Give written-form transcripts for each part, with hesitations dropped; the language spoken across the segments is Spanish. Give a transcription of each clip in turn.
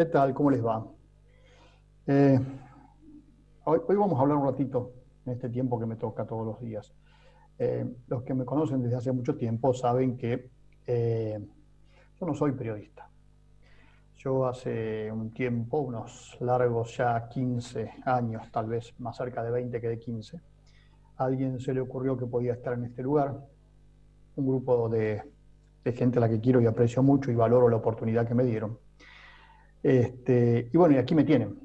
¿Qué tal? ¿Cómo les va? Eh, hoy vamos a hablar un ratito en este tiempo que me toca todos los días. Los que me conocen desde hace mucho tiempo saben que yo no soy periodista. Yo hace un tiempo, unos largos ya 15 años, tal vez más cerca de 20 que de 15, a alguien se le ocurrió que podía estar en este lugar, un grupo de gente a la que quiero y aprecio mucho y valoro la oportunidad que me dieron. Y bueno, y aquí me tienen.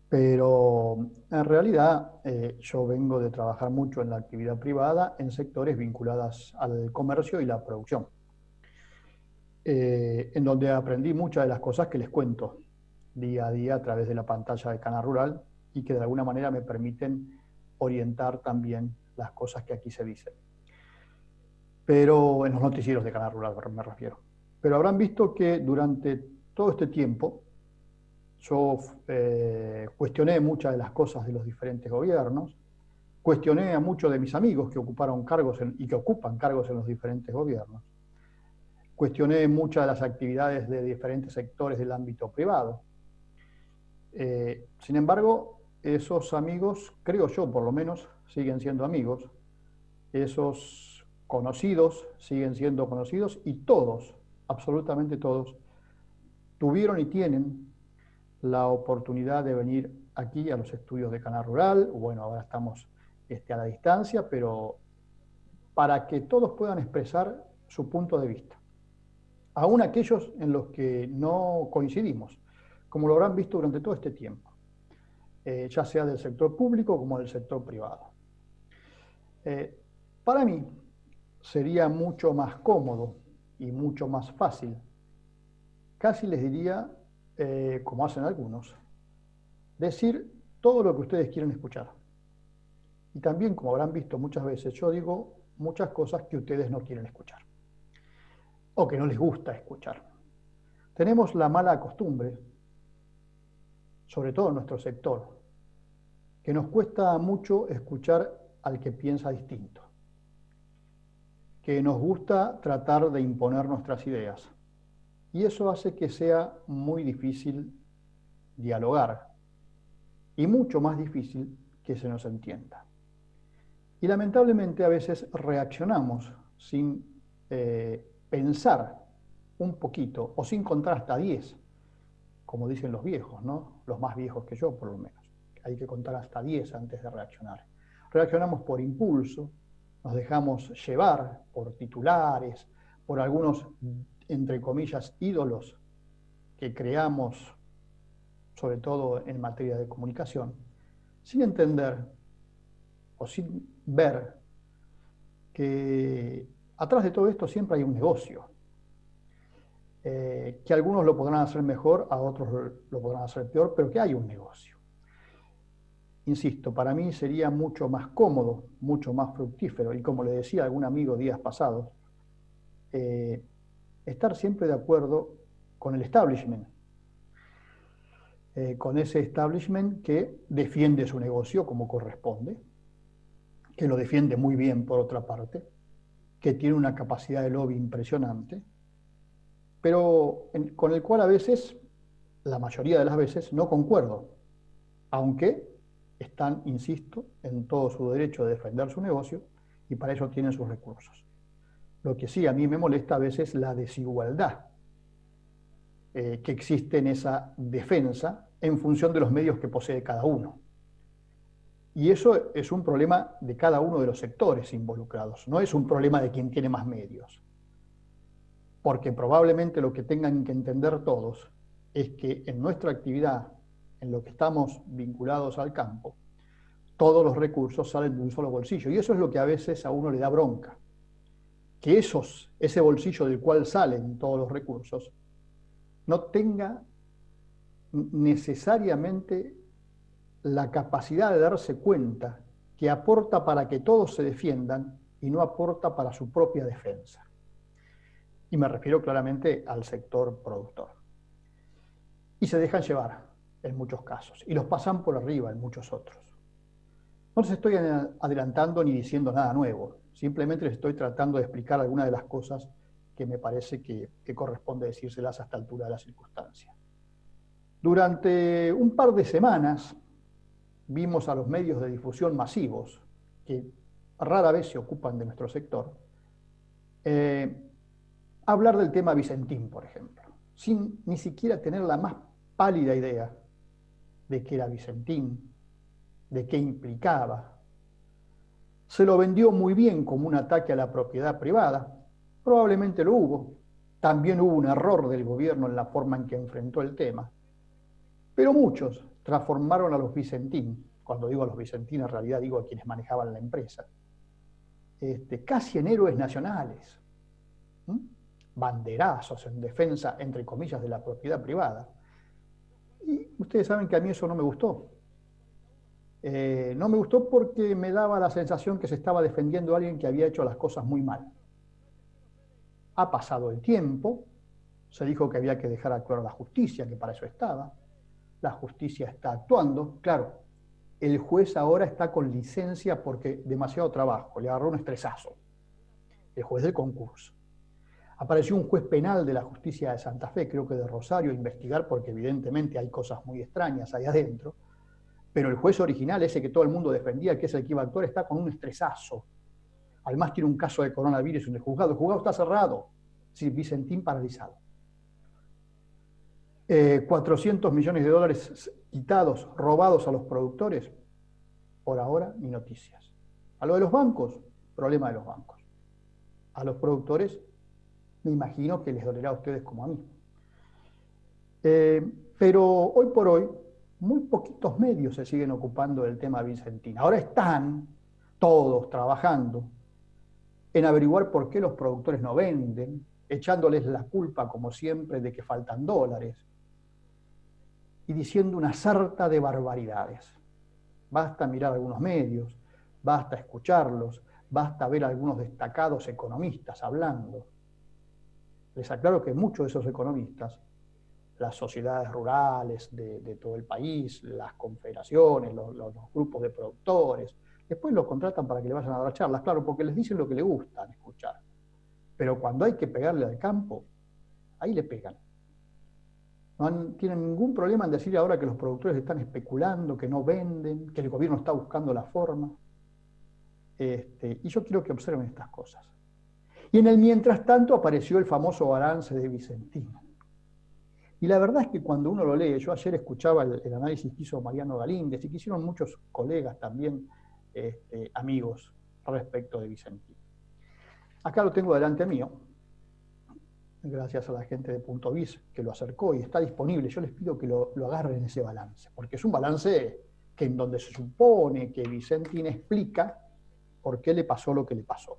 Pero en realidad yo vengo de trabajar mucho en la actividad privada en sectores vinculados al comercio y la producción, en donde aprendí muchas de las cosas que les cuento día a día a través de la pantalla de Canal Rural y que de alguna manera me permiten orientar también las cosas que aquí se dicen. Pero en los noticieros de Canal Rural me refiero. Pero habrán visto que durante todo este tiempo yo cuestioné muchas de las cosas de los diferentes gobiernos, cuestioné a muchos de mis amigos que ocuparon cargos y que ocupan cargos en los diferentes gobiernos, cuestioné muchas de las actividades de diferentes sectores del ámbito privado. Sin embargo, esos amigos, creo yo por lo menos, siguen siendo amigos, esos conocidos siguen siendo conocidos y todos, absolutamente todos, tuvieron y tienen la oportunidad de venir aquí a los estudios de Canal Rural. Bueno, ahora estamos a la distancia, pero para que todos puedan expresar su punto de vista, aún aquellos en los que no coincidimos, como lo habrán visto durante todo este tiempo, ya sea del sector público como del sector privado. Para mí sería mucho más cómodo y mucho más fácil, casi les diría, como hacen algunos, decir todo lo que ustedes quieren escuchar. Y también, como habrán visto muchas veces, yo digo muchas cosas que ustedes no quieren escuchar o que no les gusta escuchar. Tenemos la mala costumbre, sobre todo en nuestro sector, que nos cuesta mucho escuchar al que piensa distinto, que nos gusta tratar de imponer nuestras ideas. Y eso hace que sea muy difícil dialogar y mucho más difícil que se nos entienda. Y lamentablemente a veces reaccionamos sin pensar un poquito o sin contar hasta 10, como dicen los viejos, ¿no? Los más viejos que yo, por lo menos. Hay que contar hasta 10 antes de reaccionar. Reaccionamos por impulso, nos dejamos llevar por titulares, por algunos, entre comillas, ídolos que creamos, sobre todo en materia de comunicación, sin entender o sin ver que atrás de todo esto siempre hay un negocio, que algunos lo podrán hacer mejor, a otros lo podrán hacer peor, pero que hay un negocio. Insisto, para mí sería mucho más cómodo, mucho más fructífero, y como le decía a algún amigo días pasados, estar siempre de acuerdo con el establishment, con ese establishment que defiende su negocio como corresponde, que lo defiende muy bien por otra parte, que tiene una capacidad de lobby impresionante, pero con el cual a veces, la mayoría de las veces, no concuerdo, aunque están, insisto, en todo su derecho de defender su negocio y para eso tienen sus recursos. Lo que sí a mí me molesta a veces la desigualdad que existe en esa defensa en función de los medios que posee cada uno. Y eso es un problema de cada uno de los sectores involucrados, no es un problema de quien tiene más medios. Porque probablemente lo que tengan que entender todos es que en nuestra actividad, en lo que estamos vinculados al campo, todos los recursos salen de un solo bolsillo. Y eso es lo que a veces a uno le da bronca. Que ese bolsillo del cual salen todos los recursos no tenga necesariamente la capacidad de darse cuenta que aporta para que todos se defiendan y no aporta para su propia defensa. Y me refiero claramente al sector productor. Y se dejan llevar en muchos casos y los pasan por arriba en muchos otros. No les estoy adelantando ni diciendo nada nuevo, simplemente les estoy tratando de explicar algunas de las cosas que me parece que corresponde decírselas a esta altura de la circunstancia. Durante un par de semanas vimos a los medios de difusión masivos, que rara vez se ocupan de nuestro sector, hablar del tema Vicentín, por ejemplo, sin ni siquiera tener la más pálida idea de qué era Vicentín, de qué implicaba. Se lo vendió muy bien como un ataque a la propiedad privada, probablemente lo hubo, también hubo un error del gobierno en la forma en que enfrentó el tema, pero muchos transformaron a los Vicentín, cuando digo a los Vicentín en realidad digo a quienes manejaban la empresa, casi en héroes nacionales, banderazos en defensa, entre comillas, de la propiedad privada. Y ustedes saben que a mí eso no me gustó. No me gustó porque me daba la sensación que se estaba defendiendo a alguien que había hecho las cosas muy mal. Ha pasado el tiempo, se dijo que había que dejar actuar a la justicia, que para eso estaba. La justicia está actuando, claro. El juez ahora está con licencia porque demasiado trabajo, le agarró un estresazo. El juez del concurso. Apareció un juez penal de la justicia de Santa Fe, creo que de Rosario, a investigar porque evidentemente hay cosas muy extrañas ahí adentro. Pero el juez original, ese que todo el mundo defendía, que es el que iba a actuar, está con un estresazo. Además tiene un caso de coronavirus en el juzgado. El juzgado está cerrado. Sí, Vicentín paralizado. 400 millones de dólares quitados, robados a los productores. Por ahora, ni noticias. A lo de los bancos, problema de los bancos. A los productores, me imagino que les dolerá a ustedes como a mí. Pero hoy por hoy, muy poquitos medios se siguen ocupando del tema Vicentín. Ahora están todos trabajando en averiguar por qué los productores no venden, echándoles la culpa, como siempre, de que faltan dólares y diciendo una sarta de barbaridades. Basta mirar algunos medios, basta escucharlos, basta ver a algunos destacados economistas hablando. Les aclaro que muchos de esos economistas, las sociedades rurales de todo el país, las confederaciones, los grupos de productores, después los contratan para que le vayan a dar charlas, claro, porque les dicen lo que les gusta escuchar. Pero cuando hay que pegarle al campo, ahí le pegan. No tienen ningún problema en decir ahora que los productores están especulando, que no venden, que el gobierno está buscando la forma. Y yo quiero que observen estas cosas. Y en el mientras tanto apareció el famoso balance de Vicentín. Y la verdad es que cuando uno lo lee, yo ayer escuchaba el análisis que hizo Mariano Galíndez y que hicieron muchos colegas también, amigos, respecto de Vicentín. Acá lo tengo delante mío, gracias a la gente de Punto Biz que lo acercó y está disponible. Yo les pido que lo agarren ese balance, porque es un balance que en donde se supone que Vicentín explica por qué le pasó lo que le pasó.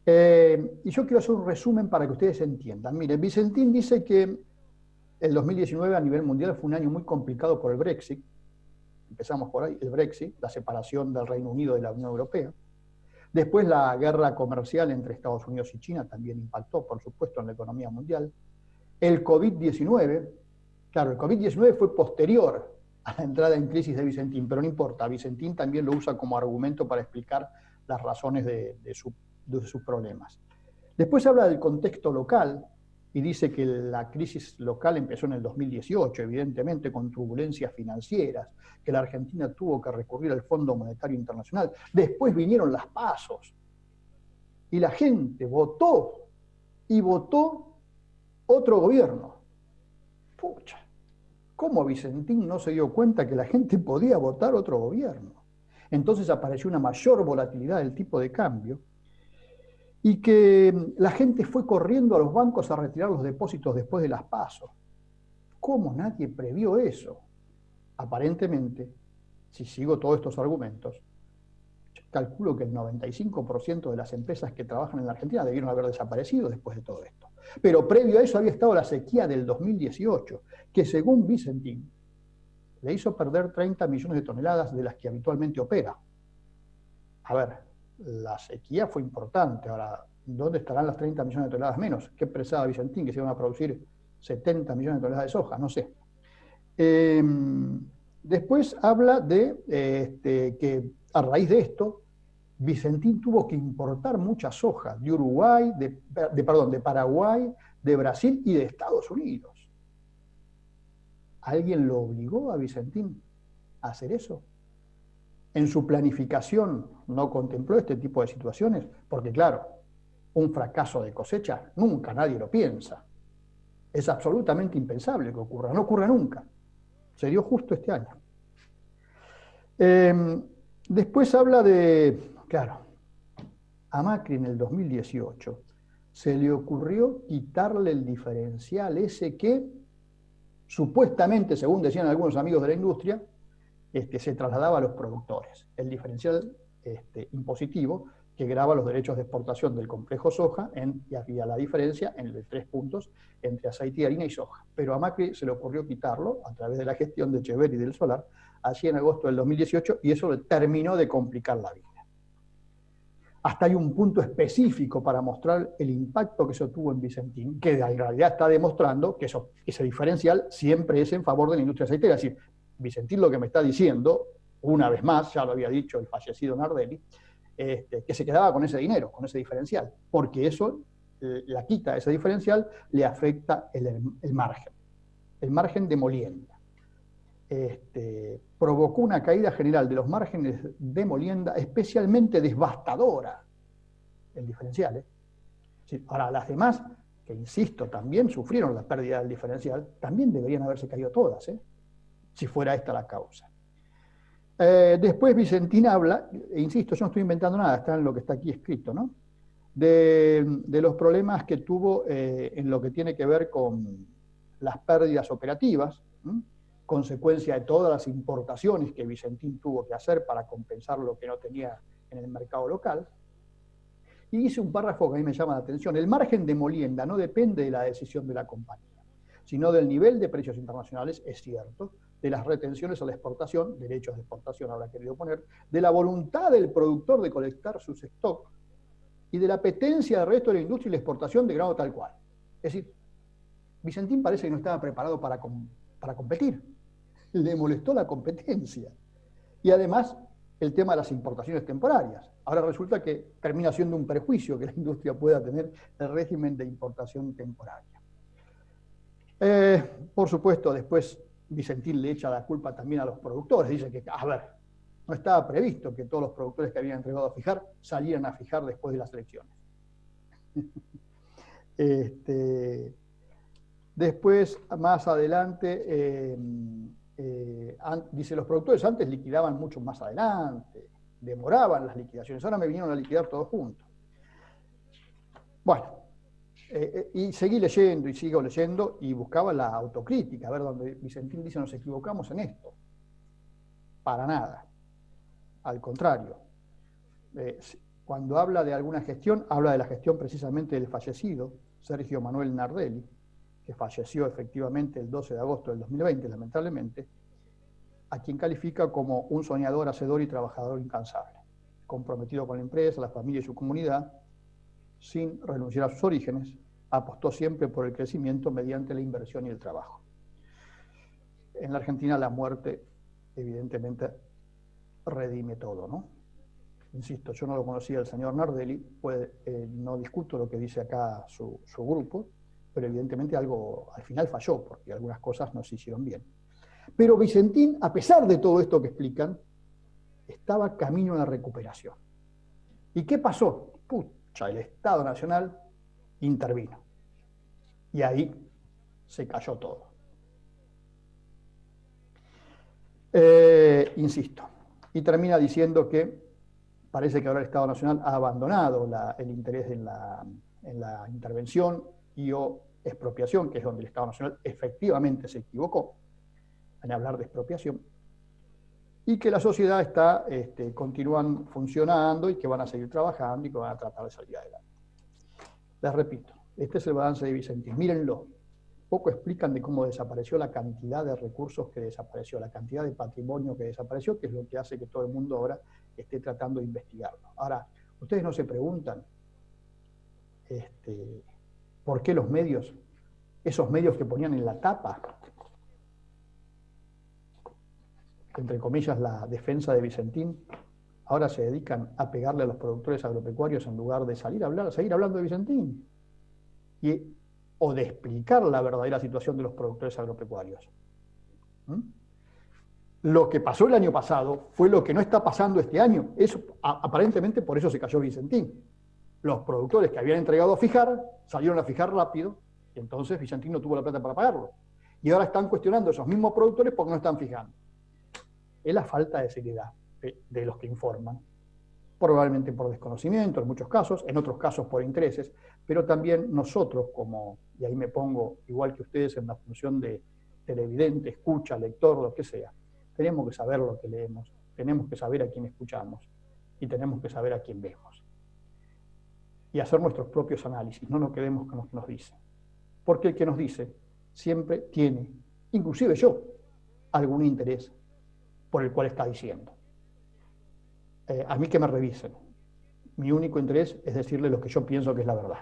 Y yo quiero hacer un resumen para que ustedes entiendan. Miren, Vicentín dice que el 2019 a nivel mundial fue un año muy complicado por el Brexit. Empezamos por ahí, el Brexit, la separación del Reino Unido de la Unión Europea. Después la guerra comercial entre Estados Unidos y China también impactó, por supuesto, en la economía mundial. El COVID-19, claro, el COVID-19 fue posterior a la entrada en crisis de Vicentín, pero no importa, Vicentín también lo usa como argumento para explicar las razones de sus problemas. Después habla del contexto local y dice que la crisis local empezó en el 2018, evidentemente con turbulencias financieras, que la Argentina tuvo que recurrir al Fondo Monetario Internacional. Después vinieron las pasos y la gente votó y votó otro gobierno. Pucha, ¿cómo Vicentín no se dio cuenta que la gente podía votar otro gobierno? Entonces apareció una mayor volatilidad del tipo de cambio y que la gente fue corriendo a los bancos a retirar los depósitos después de las pasos. ¿Cómo nadie previó eso? Aparentemente, si sigo todos estos argumentos, yo calculo que el 95% de las empresas que trabajan en la Argentina debieron haber desaparecido después de todo esto. Pero previo a eso había estado la sequía del 2018, que según Vicentín, le hizo perder 30 millones de toneladas de las que habitualmente opera. A ver, la sequía fue importante. Ahora, ¿dónde estarán las 30 millones de toneladas menos? ¿Qué pensaba Vicentín? ¿Que se iban a producir 70 millones de toneladas de soja? No sé. Después habla de que a raíz de esto, Vicentín tuvo que importar mucha soja de Uruguay, de Paraguay, de Brasil y de Estados Unidos. ¿Alguien lo obligó a Vicentín a hacer eso? ¿En su planificación no contempló este tipo de situaciones? Porque claro, un fracaso de cosecha nunca nadie lo piensa. Es absolutamente impensable que ocurra, no ocurre nunca. Se dio justo este año. Después habla de, claro, a Macri en el 2018 se le ocurrió quitarle el diferencial ese que supuestamente, según decían algunos amigos de la industria, se trasladaba a los productores. El diferencial impositivo que grava los derechos de exportación del complejo soja y había la diferencia en 3 puntos entre aceite, harina y soja. Pero a Macri se le ocurrió quitarlo a través de la gestión de Echeverri y del Solar, así en agosto del 2018, y eso le terminó de complicar la vida. Hasta hay un punto específico para mostrar el impacto que eso tuvo en Vicentín, que en realidad está demostrando que ese diferencial siempre es en favor de la industria aceitera. Es decir, Vicentín lo que me está diciendo, una vez más, ya lo había dicho el fallecido Nardelli, que se quedaba con ese dinero, con ese diferencial, porque eso, la quita de ese diferencial, le afecta el margen de molienda. Provocó una caída general de los márgenes de molienda especialmente devastadora, el diferencial. Sí, ahora, las demás, que insisto, también sufrieron la pérdida del diferencial, también deberían haberse caído todas, si fuera esta la causa. Después Vicentín habla, e insisto, yo no estoy inventando nada, está en lo que está aquí escrito, ¿no? De los problemas que tuvo en lo que tiene que ver con las pérdidas operativas, consecuencia de todas las importaciones que Vicentín tuvo que hacer para compensar lo que no tenía en el mercado local. Y dice un párrafo que a mí me llama la atención: el margen de molienda no depende de la decisión de la compañía, sino del nivel de precios internacionales, es cierto, de las retenciones a la exportación, derechos de exportación habrá querido poner, de la voluntad del productor de colectar sus stocks y de la apetencia del resto de la industria y la exportación de grado tal cual. Es decir, Vicentín parece que no estaba preparado para competir. Le molestó la competencia. Y además, el tema de las importaciones temporarias. Ahora resulta que termina siendo un perjuicio que la industria pueda tener el régimen de importación temporaria. Por supuesto, después Vicentín le echa la culpa también a los productores. Dice que, a ver, no estaba previsto que todos los productores que habían entregado a fijar salieran a fijar después de las elecciones. Después, más adelante, dice, los productores antes liquidaban mucho más adelante, demoraban las liquidaciones, ahora me vinieron a liquidar todos juntos. Bueno, y seguí leyendo y sigo leyendo y buscaba la autocrítica, a ver donde Vicentín dice nos equivocamos en esto. Para nada. Al contrario. Cuando habla de alguna gestión, habla de la gestión precisamente del fallecido Sergio Manuel Nardelli, que falleció efectivamente el 12 de agosto del 2020, lamentablemente, a quien califica como un soñador, hacedor y trabajador incansable, comprometido con la empresa, la familia y su comunidad, sin renunciar a sus orígenes, apostó siempre por el crecimiento mediante la inversión y el trabajo. En la Argentina la muerte, evidentemente, redime todo, ¿no? Insisto, yo no lo conocía el señor Nardelli, no discuto lo que dice acá su grupo, pero evidentemente algo al final falló, porque algunas cosas no se hicieron bien. Pero Vicentín, a pesar de todo esto que explican, estaba camino a la recuperación. ¿Y qué pasó? El Estado Nacional intervino. Y ahí se cayó todo. Insisto. Y termina diciendo que parece que ahora el Estado Nacional ha abandonado el interés en la intervención y o expropiación, que es donde el Estado Nacional efectivamente se equivocó en hablar de expropiación, y que la sociedad continúan funcionando y que van a seguir trabajando y que van a tratar de salir adelante. Les repito, este es el balance de Vicentín. Mírenlo. Poco explican de cómo desapareció la cantidad de recursos que desapareció, la cantidad de patrimonio que desapareció, que es lo que hace que todo el mundo ahora esté tratando de investigarlo. Ahora, ustedes no se preguntan por qué los medios, esos medios que ponían en la tapa, entre comillas, la defensa de Vicentín, ahora se dedican a pegarle a los productores agropecuarios en lugar de seguir hablando de Vicentín o de explicar la verdadera situación de los productores agropecuarios. ¿Mm? Lo que pasó el año pasado fue lo que no está pasando este año. Eso, aparentemente por eso se cayó Vicentín. Los productores que habían entregado a fijar salieron a fijar rápido y entonces Vicentín no tuvo la plata para pagarlo. Y ahora están cuestionando esos mismos productores porque no están fijando. Es la falta de seriedad de los que informan, probablemente por desconocimiento en muchos casos, en otros casos por intereses, pero también nosotros como, y ahí me pongo igual que ustedes en la función de televidente, escucha, lector, lo que sea, tenemos que saber lo que leemos, tenemos que saber a quién escuchamos y tenemos que saber a quién vemos. Y hacer nuestros propios análisis, no nos quedemos con lo que nos dicen. Porque el que nos dice siempre tiene, inclusive yo, algún interés por el cual está diciendo. A mí que me revisen. Mi único interés es decirle lo que yo pienso que es la verdad.